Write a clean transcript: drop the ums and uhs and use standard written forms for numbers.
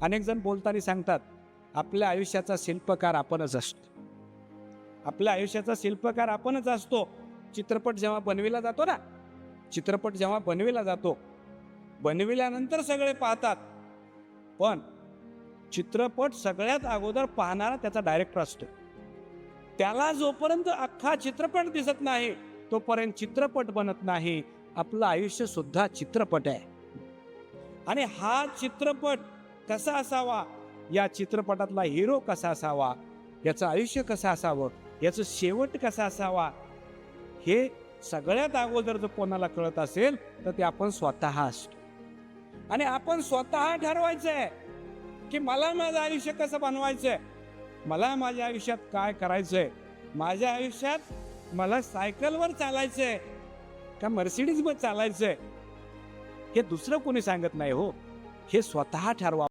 अनेक जण बोलताना सांगतात आपल्या आयुष्याचा शिल्पकार आपणच असतो. आपल्या आयुष्याचा शिल्पकार आपणच असतो. चित्रपट जेव्हा बनविला जातो ना, चित्रपट जेव्हा बनविला जातो, बनविल्यानंतर सगळे पाहतात, पण चित्रपट सगळ्यात अगोदर पाहणारा त्याचा डायरेक्टर असतो. त्याला जोपर्यंत अख्खा चित्रपट दिसत नाही तोपर्यंत चित्रपट बनत नाही. आपलं आयुष्य सुद्धा चित्रपट आहे. आणि हा चित्रपट कसा असावा, या चित्रपटातला हिरो कसा असावा, याचं आयुष्य कसं असावं, याचं शेवट कसा असावा, हे सगळ्यात अगोदर जर कोणाला कळत असेल तर ते आपण स्वतः असतो. आणि आपण स्वतः ठरवायचंय की मला माझं आयुष्य कसं बनवायचंय, मला माझ्या आयुष्यात काय करायचंय. माझ्या आयुष्यात मला सायकलवर चालायचंय का मर्सिडीजवर चालायचंय, हे दुसरं कोणी सांगत नाही हो, हे स्वतः ठरवा.